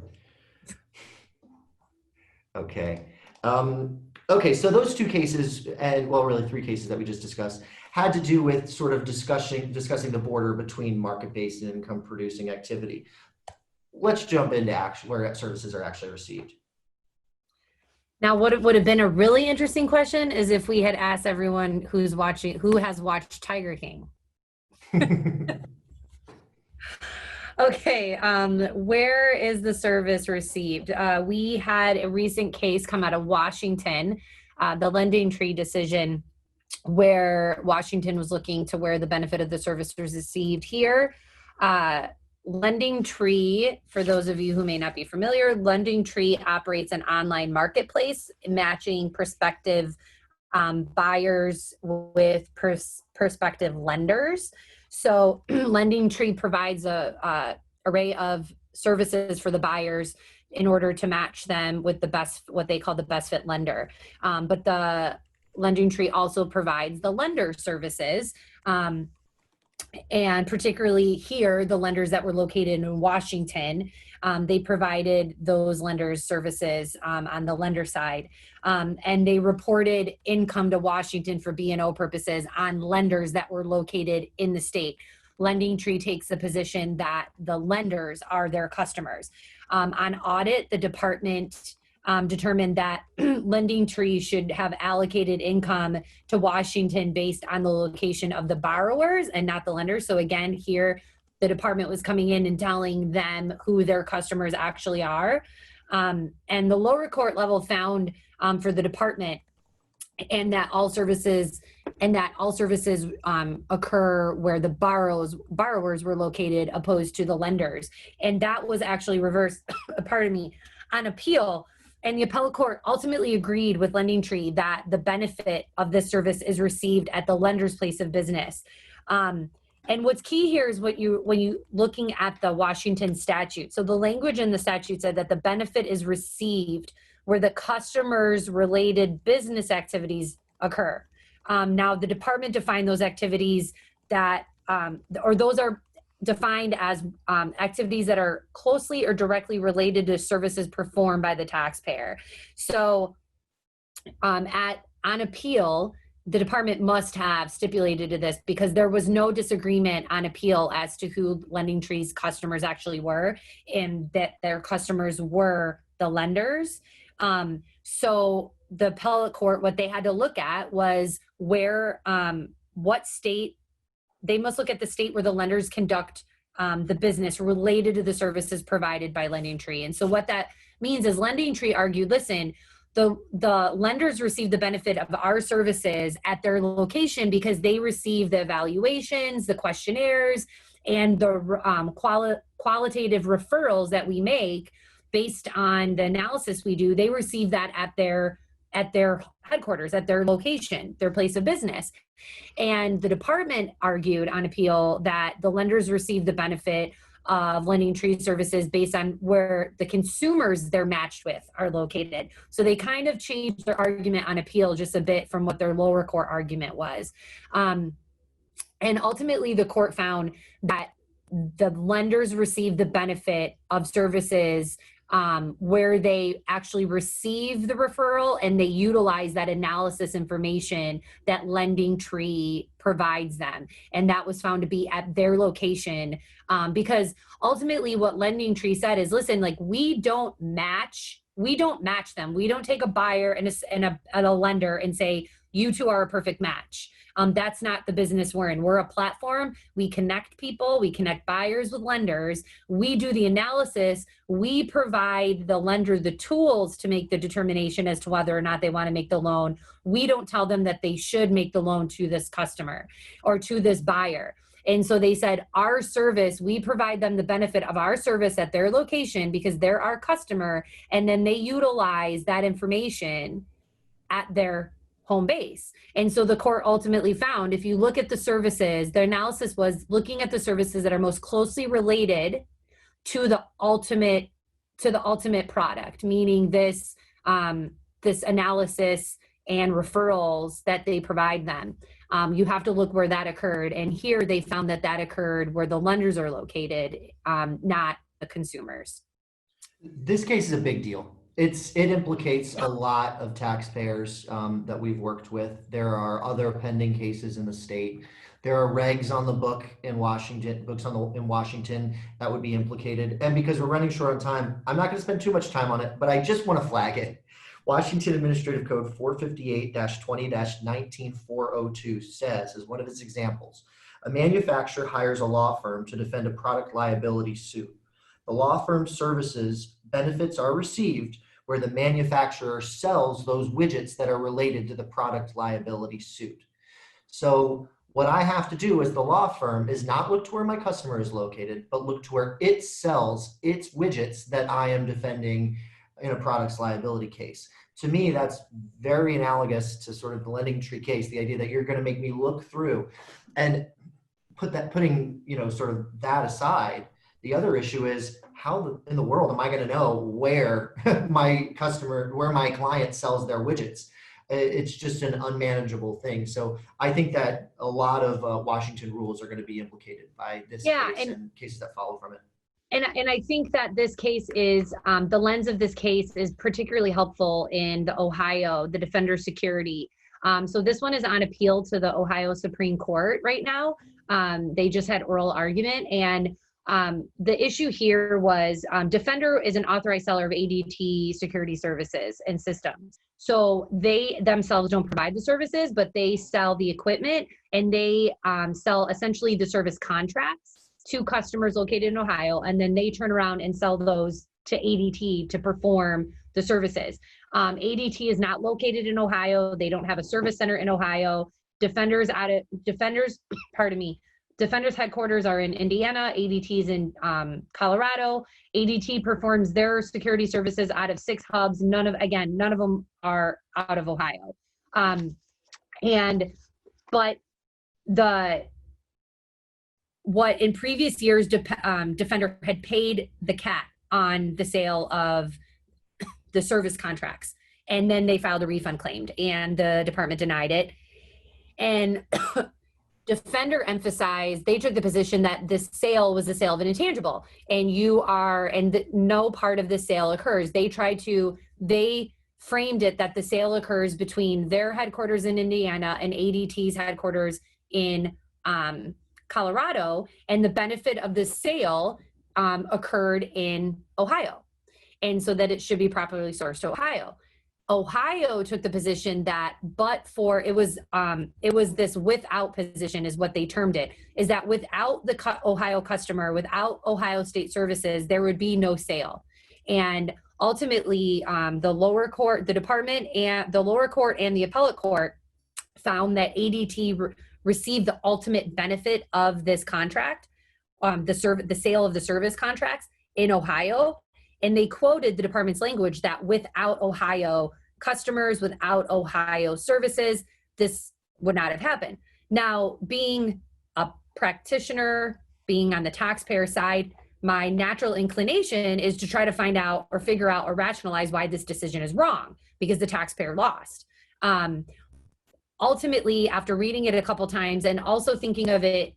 Okay. Okay, so those two cases, and well, really 3 cases that we just discussed, had to do with sort of discussing the border between market-based and income-producing activity. Let's jump into where services are actually received. Now, what would have been a really interesting question is if we had asked everyone who has watched Tiger King. Okay, where is the service received? We had a recent case come out of Washington, the Lending Tree decision, where Washington was looking to where the benefit of the service was received here. Lending Tree, for those of you who may not be familiar, Lending Tree operates an online marketplace matching prospective buyers with prospective lenders. So Lending Tree provides a array of services for the buyers in order to match them with the best, what they call the best fit lender. But the Lending Tree also provides the lender services. And particularly here, the lenders that were located in Washington, they provided those lenders services on the lender side. And they reported income to Washington for B&O purposes on lenders that were located in the state. Lending Tree takes the position that the lenders are their customers. On audit, the department determined that Lending Tree should have allocated income to Washington based on the location of the borrowers and not the lenders. So again, here, the department was coming in and telling them who their customers actually are. And the lower court level found for the department and that all services occur where the borrowers were located opposed to the lenders. And that was actually reversed, pardon me, on appeal. And the appellate court ultimately agreed with Lending Tree that the benefit of this service is received at the lender's place of business. And what's key here is when you looking at the Washington statute. So the language in the statute said that the benefit is received where the customer's related business activities occur. Now the department defined those activities that, or those are defined as activities that are closely or directly related to services performed by the taxpayer. So on appeal, the department must have stipulated to this because there was no disagreement on appeal as to who Lending Tree's customers actually were and that their customers were the lenders. So the appellate court, what they had to look at was where, what state. They must look at the state where the lenders conduct the business related to the services provided by Lending Tree. And so what that means is Lending Tree argued, listen, the lenders receive the benefit of our services at their location because they receive the evaluations, the questionnaires, and the qualitative referrals that we make based on the analysis we do. They receive that at their headquarters, at their location, their place of business. And the department argued on appeal that the lenders receive the benefit of Lending Tree services based on where the consumers they're matched with are located. So they kind of changed their argument on appeal just a bit from what their lower court argument was. And ultimately the court found that the lenders receive the benefit of services where they actually receive the referral and they utilize that analysis information that Lending Tree provides them. And that was found to be at their location because ultimately what Lending Tree said is, listen, like we don't match them. We don't take a buyer and a lender and say, you two are a perfect match. That's not the business we're in. We're a platform. We connect people. We connect buyers with lenders. We do the analysis. We provide the lender the tools to make the determination as to whether or not they want to make the loan. We don't tell them that they should make the loan to this customer or to this buyer. And so they said, our service, we provide them the benefit of our service at their location because they're our customer. And then they utilize that information at their home base. And so the court ultimately found, if you look at the services, the analysis was looking at the services that are most closely related to the ultimate product, meaning this analysis and referrals that they provide them. You have to look where that occurred. And here they found that occurred where the lenders are located, not the consumers. This case is a big deal. It implicates a lot of taxpayers that we've worked with. There are other pending cases in the state. There are regs on the book in Washington, in Washington that would be implicated. And because we're running short on time, I'm not going to spend too much time on it, but I just want to flag it. Washington Administrative Code 458-20-19402 says, as one of its examples, a manufacturer hires a law firm to defend a product liability suit. The law firm's services benefits are received where the manufacturer sells those widgets that are related to the product liability suit. So What I have to do as the law firm is not look to where my customer is located, but look to where it sells its widgets that I am defending in a products liability case. To me, that's very analogous to sort of the lending tree case, the idea that you're going to make me look through. And putting, sort of that aside, the other issue is how in the world am I going to know where my client sells their widgets? It's just an unmanageable thing. So I think that a lot of Washington rules are going to be implicated by this case and cases that follow from it. And I think that this case is, the lens of this case is particularly helpful in the Ohio, the Defender Security. So this one is on appeal to the Ohio Supreme Court right now. They just had oral argument, and the issue here was Defender is an authorized seller of ADT security services and systems. So they themselves don't provide the services, but they sell the equipment, and they sell essentially the service contracts to customers located in Ohio, and then they turn around and sell those to ADT to perform the services. ADT is not located in Ohio. They don't have a service center in Ohio. Defender's headquarters are in Indiana. ADT's in Colorado. ADT performs their security services out of 6 hubs. None of them are out of Ohio. What in previous years, Defender had paid the CAT on the sale of the service contracts, and then they filed a refund claim, and the department denied it. And Defender emphasized, they took the position that this sale was the sale of an intangible, and no part of the sale occurs. They framed it that the sale occurs between their headquarters in Indiana and ADT's headquarters in Colorado, and the benefit of the sale occurred in Ohio, and so that it should be properly sourced to Ohio. Ohio took the position that, it was this without position is what they termed it, is that without the Ohio customer, without Ohio State Services, there would be no sale. And ultimately, the lower court, the department and the lower court and the appellate court found that ADT received the ultimate benefit of this contract, the sale of the service contracts in Ohio. And they quoted the department's language that without Ohio customers, without Ohio services, this would not have happened. Now, being a practitioner, being on the taxpayer side, my natural inclination is to try to find out or figure out or rationalize why this decision is wrong, because the taxpayer lost. Ultimately, after reading it a couple times and also thinking of it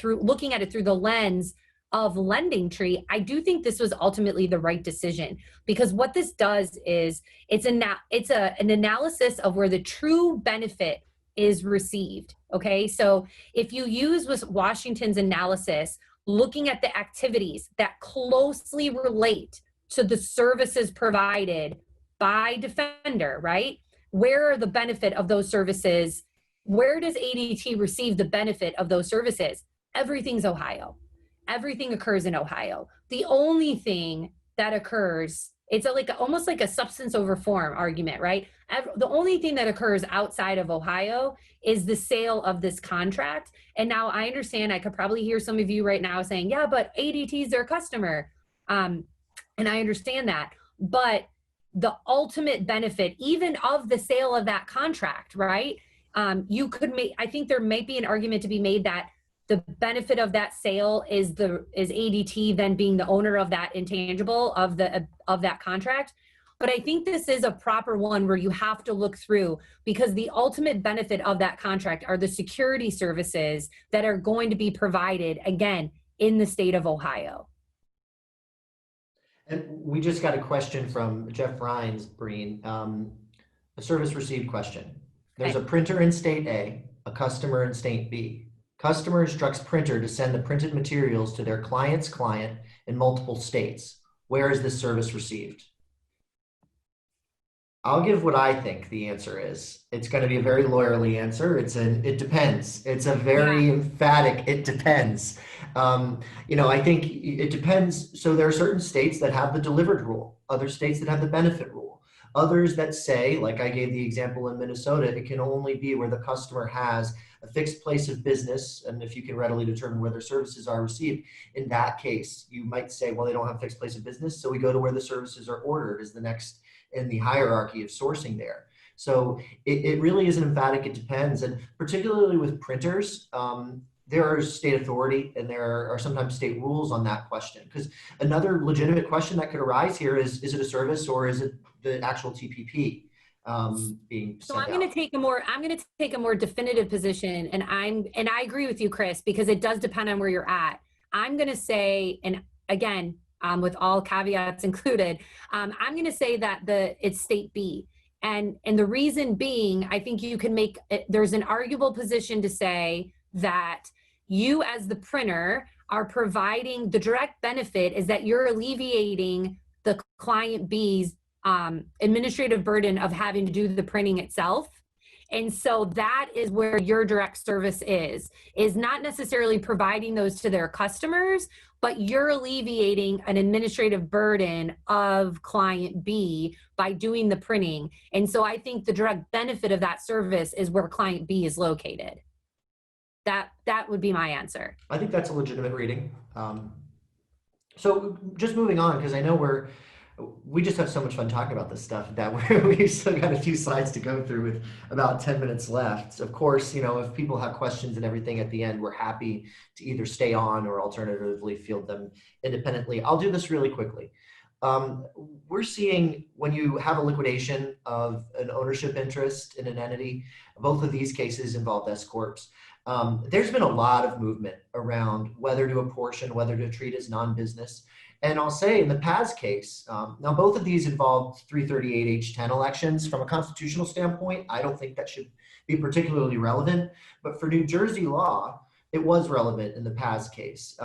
looking at it through the lens of lending tree, I do think this was ultimately the right decision, because what this does is it's an analysis of where the true benefit is received. Okay, so if you use Washington's analysis, looking at the activities that closely relate to the services provided by Defender, right? Where are the benefit of those services? Where does ADT receive the benefit of those services? Everything's Ohio. Everything occurs in Ohio. The only thing that occurs, it's almost like a substance over form argument, right? The only thing that occurs outside of Ohio is the sale of this contract. And now I understand, I could probably hear some of you right now saying, yeah, but ADT is their customer. And I understand that. But the ultimate benefit, even of the sale of that contract, right? I think there might be an argument to be made that the benefit of that sale is ADT then being the owner of that intangible of that contract. But I think this is a proper one where you have to look through, because the ultimate benefit of that contract are the security services that are going to be provided, again, in the state of Ohio. And we just got a question from Jeff Rhines, Breen, a service received question. There's a printer in state A, a customer in state B. Customer instructs printer to send the printed materials to their client's client in multiple states. Where is this service received? I'll give what I think the answer is. It's going to be a very lawyerly answer. It depends. It's a very emphatic, it depends. I think it depends. So there are certain states that have the delivered rule, other states that have the benefit rule. Others that say, like I gave the example in Minnesota, it can only be where the customer has a fixed place of business, and if you can readily determine where their services are received. In that case, you might say, well, they don't have a fixed place of business, so we go to where the services are ordered as the next in the hierarchy of sourcing there. So it really isn't emphatic, it depends. And particularly with printers, there is state authority and there are sometimes state rules on that question. Because another legitimate question that could arise here is it a service or is it the actual TPP being So sent I'm going out? to take a more definitive position, and I agree with you, Chris, because it does depend on where you're at. I'm going to say, and again, with all caveats included, I'm going to say that it's state B. And the reason being, I think you can make, there's an arguable position to say that you as the printer are providing, the direct benefit is that you're alleviating the client B's administrative burden of having to do the printing itself. And so that is where your direct service is not necessarily providing those to their customers, but you're alleviating an administrative burden of client B by doing the printing. And so I think the direct benefit of that service is where client B is located. That would be my answer. I think that's a legitimate reading. So just moving on, because I know we just have so much fun talking about this stuff that we've still got a few slides to go through with about 10 minutes left. Of course, if people have questions and everything at the end, we're happy to either stay on or alternatively field them independently. I'll do this really quickly. We're seeing when you have a liquidation of an ownership interest in an entity, both of these cases involved S corps. There's been a lot of movement around whether to apportion, whether to treat as non-business. And I'll say in the Paz case, now both of these involved 338H10 elections. From a constitutional standpoint, I don't think that should be particularly relevant. But for New Jersey law, it was relevant in the Paz case,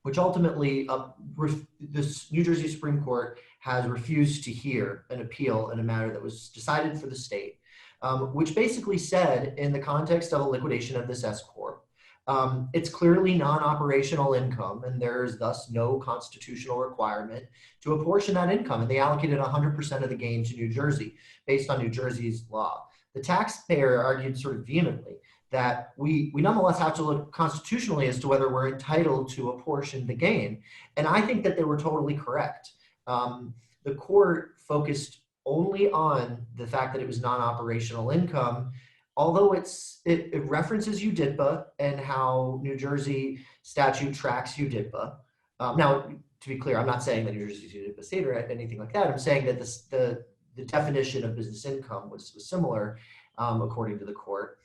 which ultimately this New Jersey Supreme Court has refused to hear an appeal in a matter that was decided for the state. Which basically said, in the context of a liquidation of this S corp, it's clearly non-operational income, and there's thus no constitutional requirement to apportion that income. And they allocated 100% of the gain to New Jersey based on New Jersey's law. The taxpayer argued sort of vehemently that we nonetheless have to look constitutionally as to whether we're entitled to apportion the gain. And I think that they were totally correct. The court focused only on the fact that it was non-operational income, although it references UDIPA and how New Jersey statute tracks UDIPA. Now, to be clear, I'm not saying that New Jersey's UDIPA state or anything like that. I'm saying that the definition of business income was similar according to the court,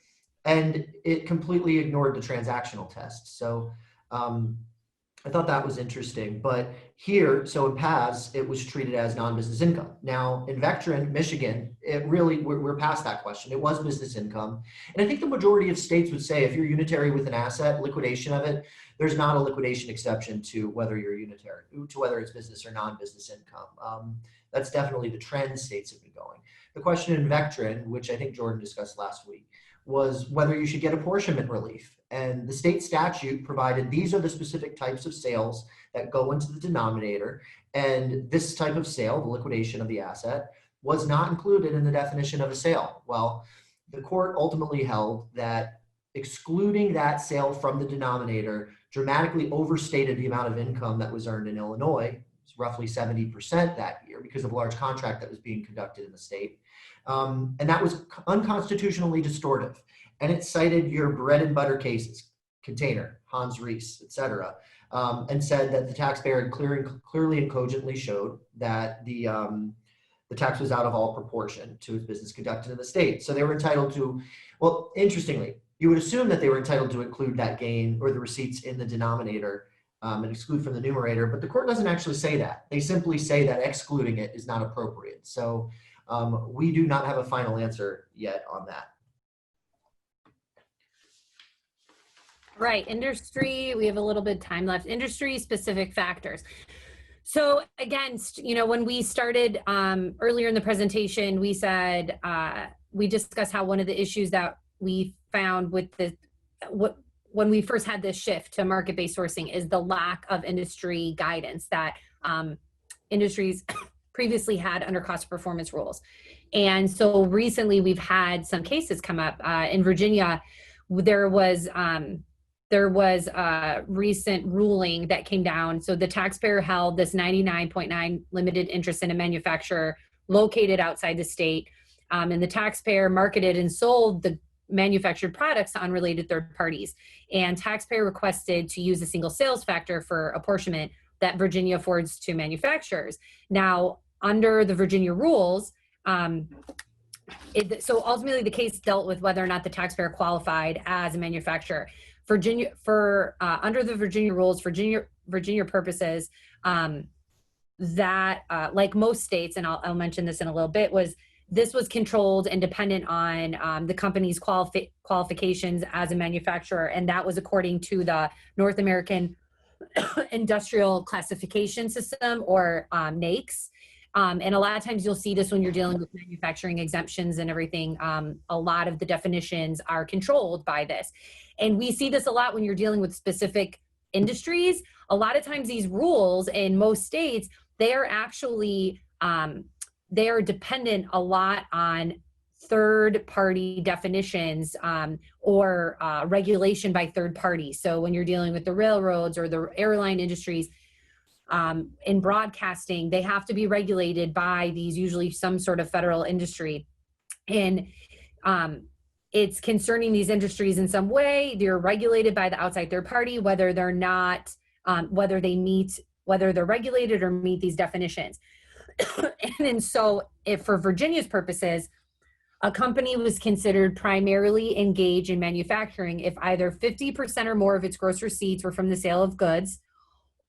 and it completely ignored the transactional test. So I thought that was interesting. But here, so in Paz, it was treated as non-business income. Now, in Vectren, Michigan, we're past that question. It was business income. And I think the majority of states would say if you're unitary with an asset, liquidation of it, there's not a liquidation exception to whether you're unitary, to whether it's business or non-business income. That's definitely the trend states have been going. The question in Vectren, which I think Jordan discussed last week, was whether you should get apportionment relief. And the state statute provided these are the specific types of sales that go into the denominator. And this type of sale, the liquidation of the asset, was not included in the definition of a sale. Well, the court ultimately held that excluding that sale from the denominator dramatically overstated the amount of income that was earned in Illinois. It's roughly 70% that year because of a large contract that was being conducted in the state. And that was unconstitutionally distortive. And it cited your bread and butter cases, Container, Hans Rees, et cetera, and said that the taxpayer had clearly and cogently showed that the tax was out of all proportion to its business conducted in the state. So they were entitled to, well, interestingly, you would assume that they were entitled to include that gain or the receipts in the denominator and exclude from the numerator, but the court doesn't actually say that. They simply say that excluding it is not appropriate. So we do not have a final answer yet on that. Right, industry, we have a little bit of time left. Industry specific factors. So again, when we started earlier in the presentation, we said, we discussed how one of the issues that we found with when we first had this shift to market-based sourcing is the lack of industry guidance that industries previously had under cost of performance rules. And so recently we've had some cases come up in Virginia. There was a recent ruling that came down. So the taxpayer held this 99.9 limited interest in a manufacturer located outside the state. And the taxpayer marketed and sold the manufactured products to unrelated third parties. And taxpayer requested to use a single sales factor for apportionment that Virginia affords to manufacturers. Now, under the Virginia rules, so ultimately the case dealt with whether or not the taxpayer qualified as a manufacturer. Under the Virginia rules, Virginia purposes, that like most states, and I'll mention this in a little bit, this was controlled and dependent on the company's qualifications as a manufacturer, and that was according to the North American Industrial Classification System, or NAICS. And a lot of times you'll see this when you're dealing with manufacturing exemptions and everything. A lot of the definitions are controlled by this. And we see this a lot when you're dealing with specific industries. A lot of times these rules in most states, they are actually, they are dependent a lot on third-party definitions or regulation by third parties. So when you're dealing with the railroads or the airline industries, in broadcasting, they have to be regulated by these, usually some sort of federal industry. And it's concerning these industries in some way. They're regulated by the outside third party, whether they're not, whether they're regulated or meet these definitions. And so if for Virginia's purposes, a company was considered primarily engaged in manufacturing if either 50% or more of its gross receipts were from the sale of goods,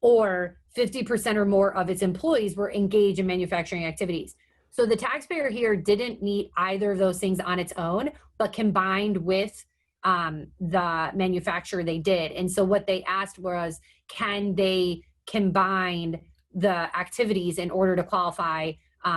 or 50% or more of its employees were engaged in manufacturing activities. So the taxpayer here didn't meet either of those things on its own, but combined with the manufacturer, they did. And so what they asked was, can they combine the activities in order to qualify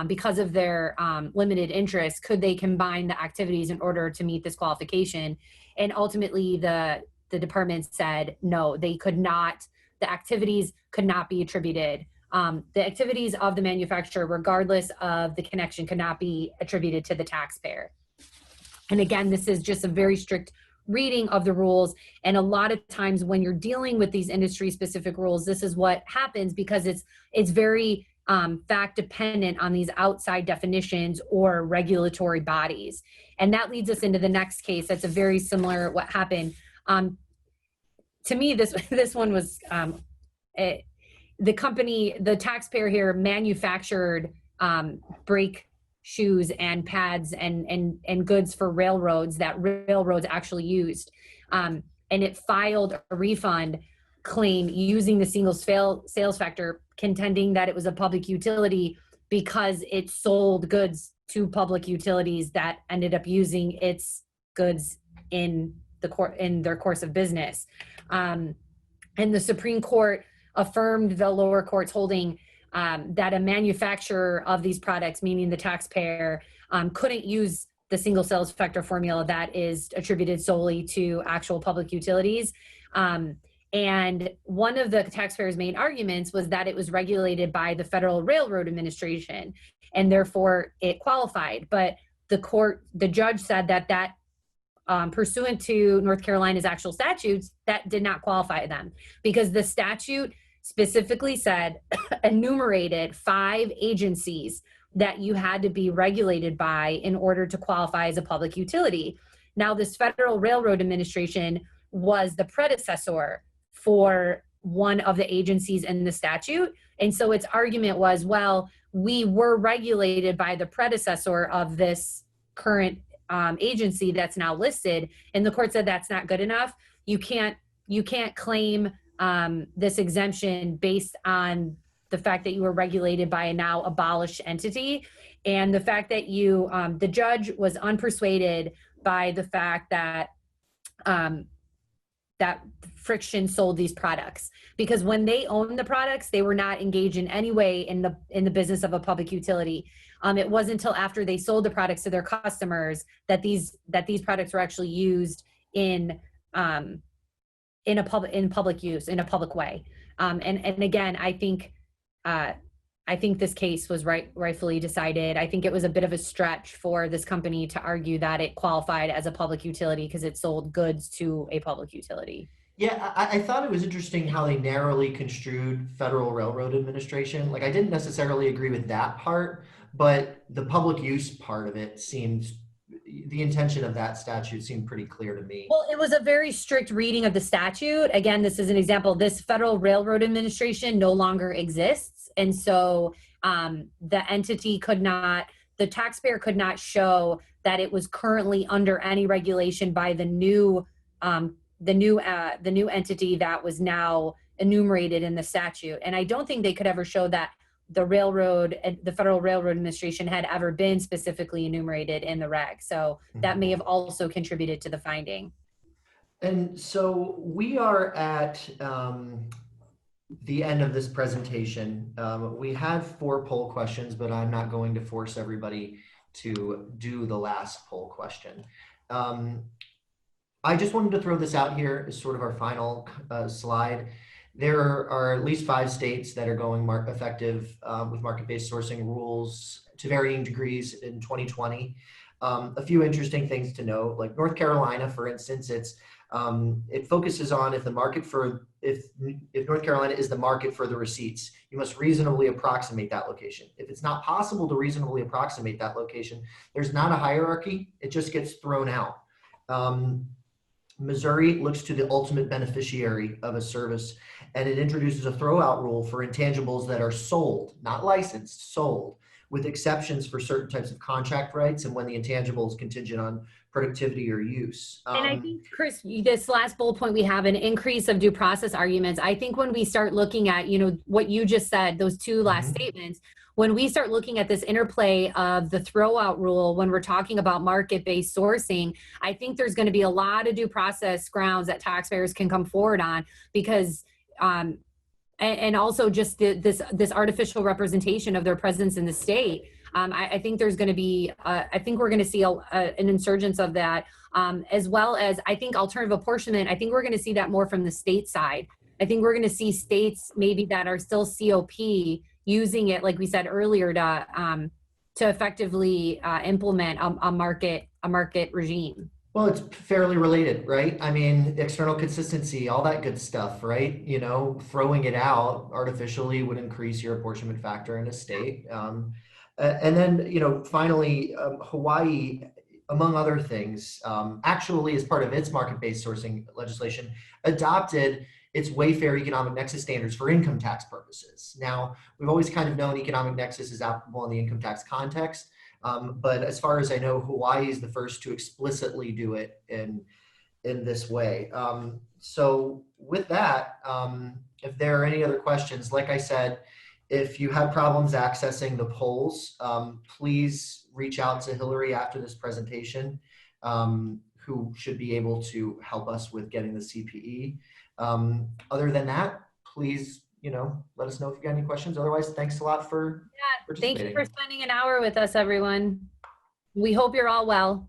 because of their limited interest? Could they combine the activities in order to meet this qualification? And ultimately the department said, no, they could not. The activities could not be attributed. The activities of the manufacturer, regardless of the connection, could not be attributed to the taxpayer. And again, this is just a very strict reading of the rules. And a lot of times when you're dealing with these industry specific rules, this is what happens, because it's very fact dependent on these outside definitions or regulatory bodies. And that leads us into the next case. That's a very similar what happened. To me, this one was the taxpayer here manufactured brake shoes and pads and goods for railroads that railroads actually used. And it filed a refund claim using the single sales factor, contending that it was a public utility because it sold goods to public utilities that ended up using its goods in their course of business. And the Supreme Court affirmed the lower court's holding that a manufacturer of these products, meaning the taxpayer, couldn't use the single sales factor formula that is attributed solely to actual public utilities. And one of the taxpayer's main arguments was that it was regulated by the Federal Railroad Administration, and therefore it qualified. But the judge said that pursuant to North Carolina's actual statutes, that did not qualify them, because the statute specifically said, enumerated 5 agencies that you had to be regulated by in order to qualify as a public utility. Now, this Federal Railroad Administration was the predecessor for one of the agencies in the statute. And so its argument was, well, we were regulated by the predecessor of this current agency that's now listed. And the court said that's not good enough. You can't claim this exemption based on the fact that you were regulated by a now abolished entity, and the fact that the judge was unpersuaded by the fact that that Friction sold these products, because when they owned the products, they were not engaged in any way in the business of a public utility. It wasn't until after they sold the products to their customers that these products were actually used in public use, in a public way. And again, I think I think this case was rightfully decided. I think it was a bit of a stretch for this company to argue that it qualified as a public utility because it sold goods to a public utility. Yeah, I thought it was interesting how they narrowly construed Federal Railroad Administration. Like, I didn't necessarily agree with that part, but the public use part of it seemed, the intention of that statute seemed pretty clear to me. Well, it was a very strict reading of the statute. Again, this is an example. This Federal Railroad Administration no longer exists. And so the entity could not, the taxpayer could not show that it was currently under any regulation by the new entity that was now enumerated in the statute. And I don't think they could ever show that the Federal Railroad Administration had ever been specifically enumerated in the reg. So that may have also contributed to the finding. And so we are at the end of this presentation. We had 4 poll questions, but I'm not going to force everybody to do the last poll question. I just wanted to throw this out here as sort of our final slide. There are at least 5 states that are going effective with market-based sourcing rules to varying degrees in 2020. A few interesting things to note, like North Carolina, for instance, it focuses on if North Carolina is the market for the receipts, you must reasonably approximate that location. If it's not possible to reasonably approximate that location, there's not a hierarchy, it just gets thrown out. Missouri looks to the ultimate beneficiary of a service, and it introduces a throwout rule for intangibles that are sold, not licensed, sold, with exceptions for certain types of contract rights and when the intangible is contingent on productivity or use. And I think, Chris, this last bullet point, we have an increase of due process arguments. I think when we start looking at, what you just said, those 2 last statements, when we start looking at this interplay of the throwout rule, when we're talking about market-based sourcing, I think there's going to be a lot of due process grounds that taxpayers can come forward on because, and also just this artificial representation of their presence in the state. I think there's going to be, I think we're going to see an insurgence of that, as well as I think alternative apportionment. I think we're going to see that more from the state side. I think we're going to see states maybe that are still COP using it, like we said earlier, to effectively implement a market regime. Well, it's fairly related, right? I mean, external consistency, all that good stuff, right? Throwing it out artificially would increase your apportionment factor in a state. And then, finally, Hawaii, among other things, actually, as part of its market-based sourcing legislation, adopted its Wayfair economic nexus standards for income tax purposes. Now, we've always kind of known economic nexus is applicable in the income tax context, but as far as I know, Hawaii is the first to explicitly do it in this way. So with that, if there are any other questions, like I said, if you have problems accessing the polls, please reach out to Hillary after this presentation, who should be able to help us with getting the CPE. Other than that, please, let us know if you got any questions. Otherwise, thanks a lot for participating. Thank you for spending an hour with us, everyone. We hope you're all well.